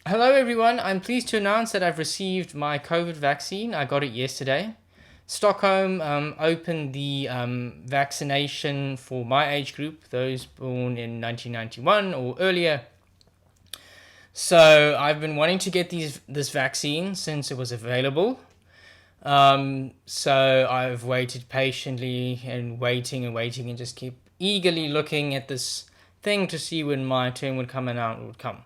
Hello everyone, I'm pleased to announce that I've received my COVID vaccine. I got it yesterday. Stockholm opened the vaccination for my age group, those born in 1991 or earlier. So I've been wanting to get this vaccine since it was available. So I've waited patiently and waiting and just keep eagerly looking at this thing to see when my turn would come and out it would come.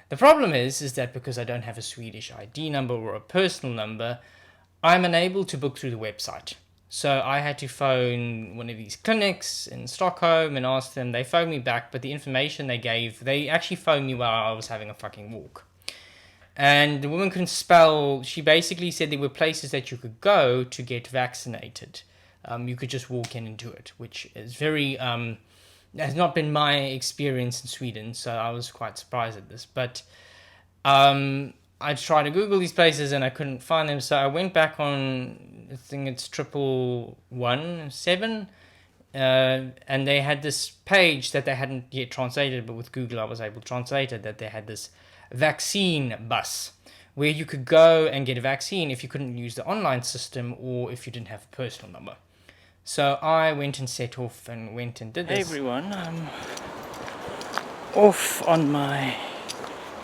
The problem is that because I don't have a Swedish ID number or a personal number, I'm unable to book through the website. So I had to phone one of these clinics in Stockholm and ask them. They phoned me back, but the information they gave, they actually phoned me while I was having a fucking walk. And the woman couldn't spell. She basically said there were places that you could go to get vaccinated. You could just walk in and do it, which is very... has not been my experience in Sweden, so I was quite surprised at this. But I tried to Google these places and I couldn't find them, so I went back on, I think it's 1117, and they had this page that they hadn't yet translated, but with Google I was able to translate it, that they had this vaccine bus where you could go and get a vaccine if you couldn't use the online system or if you didn't have a personal number. So I went and set off and went and did this. Hey everyone, I'm off on my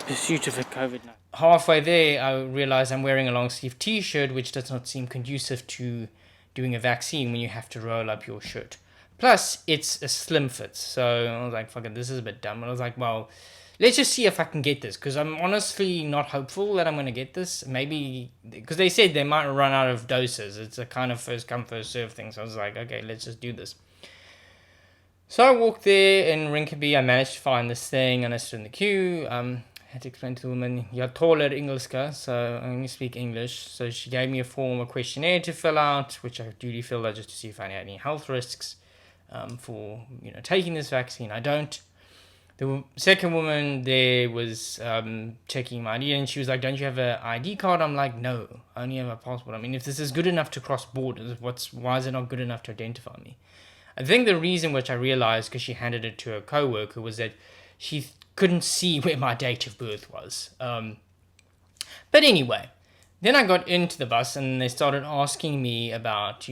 pursuit of a COVID-19. Halfway there, I realized I'm wearing a long sleeve t-shirt, which does not seem conducive to doing a vaccine when you have to roll up your shirt. Plus, it's a slim fit, so I was like, fuck it, this is a bit dumb. And I was like, well, let's just see if I can get this, because I'm honestly not hopeful that I'm going to get this. Maybe, because they said they might run out of doses. It's a kind of first come, first serve thing. So I was like, okay, let's just do this. So I walked there in Rinkeby. I managed to find this thing, and I stood in the queue. I had to explain to the woman, jag talar engelska, so I only speak English. So she gave me a form, a questionnaire to fill out, which I duly filled out just to see if I had any health risks for taking this vaccine. I don't. The second woman there was checking my ID, and she was like, don't you have an ID card? I'm like, no, I only have a passport. I mean, if this is good enough to cross borders, why is it not good enough to identify me? I think the reason, which I realized because she handed it to a co-worker, was that she couldn't see where my date of birth was. But anyway, then I got into the bus and they started asking me about,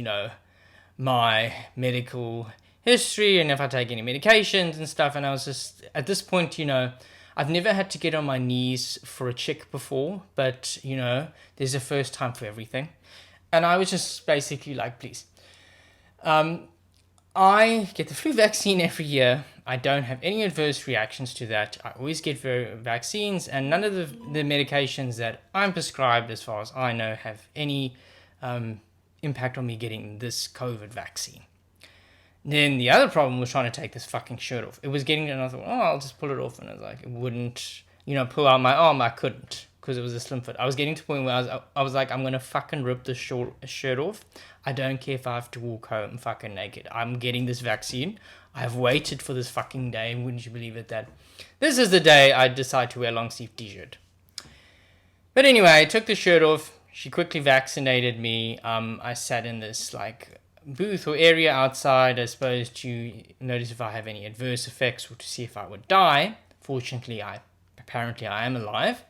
my medical history and if I take any medications and stuff. And I was just, at this point, I've never had to get on my knees for a chick before, but, there's a first time for everything. And I was just basically like, please. I get the flu vaccine every year. I don't have any adverse reactions to that. I always get vaccines, and none of the medications that I'm prescribed, as far as I know, have any impact on me getting this COVID vaccine. Then the other problem was trying to take this fucking shirt off. It was getting, and I thought, I'll just pull it off, and I was like, it wouldn't, pull out my arm. I couldn't, because it was a slim fit. I was getting to the point where I was like, I'm gonna fucking rip this shirt off. I don't care if I have to walk home fucking naked. I'm getting this vaccine. I've waited for this fucking day, and wouldn't you believe it, that this is the day I decide to wear a long sleeve t-shirt. But anyway, I took the shirt off. She quickly vaccinated me. I sat in this booth or area outside, I suppose, to notice if I have any adverse effects or to see if I would die. Fortunately, apparently I am alive.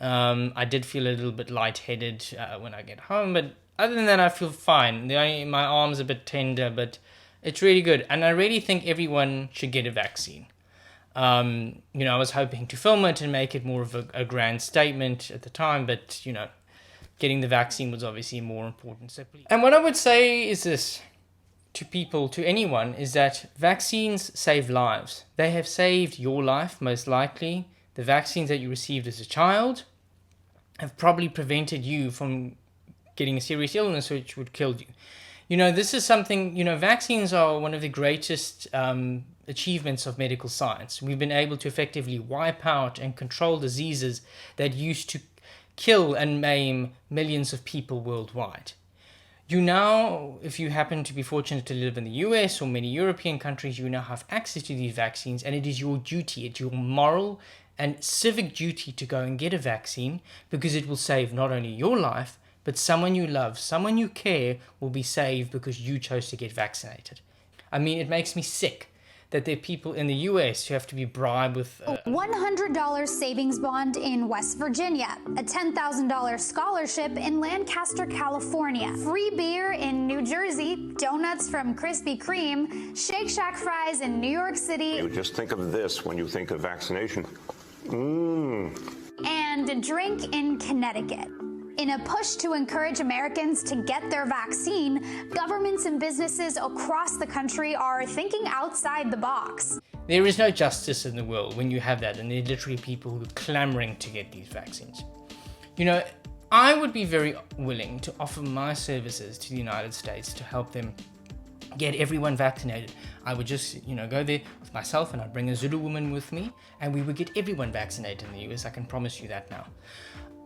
I did feel a little bit lightheaded when I get home, but other than that, I feel fine. My arm's a bit tender, but it's really good. And I really think everyone should get a vaccine. I was hoping to film it and make it more of a grand statement at the time, but, getting the vaccine was obviously more important. So please. And what I would say is this to people, to anyone, is that vaccines save lives. They have saved your life, most likely. The vaccines that you received as a child have probably prevented you from getting a serious illness which would kill you. This is something, vaccines are one of the greatest achievements of medical science. We've been able to effectively wipe out and control diseases that used to kill and maim millions of people worldwide. You now, if you happen to be fortunate to live in the US or many European countries, you now have access to these vaccines, and it is your duty, it's your moral and civic duty to go and get a vaccine, because it will save not only your life, but someone you love, someone you care will be saved because you chose to get vaccinated. I mean, it makes me sick that there are people in the US who have to be bribed with $100 savings bond in West Virginia, a $10,000 scholarship in Lancaster, California, free beer in New Jersey, donuts from Krispy Kreme, Shake Shack fries in New York City. You just think of this when you think of vaccination. And a drink in Connecticut. In a push to encourage Americans to get their vaccine, governments and businesses across the country are thinking outside the box. There is no justice in the world when you have that, and there are literally people who are clamoring to get these vaccines. You know, I would be very willing to offer my services to the United States to help them get everyone vaccinated. I would just, go there with myself, and I'd bring a Zulu woman with me, and we would get everyone vaccinated in the US. I can promise you that now.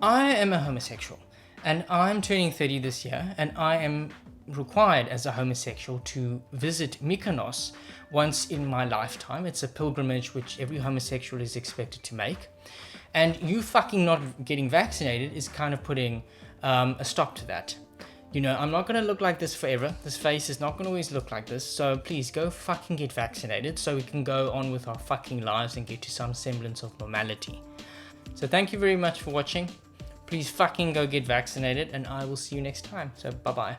I am a homosexual, and I'm turning 30 this year, and I am required as a homosexual to visit Mykonos once in my lifetime. It's a pilgrimage which every homosexual is expected to make. And you fucking not getting vaccinated is kind of putting a stop to that. I'm not going to look like this forever. This face is not going to always look like this. So please go fucking get vaccinated so we can go on with our fucking lives and get to some semblance of normality. So thank you very much for watching. Please fucking go get vaccinated, and I will see you next time. So bye-bye.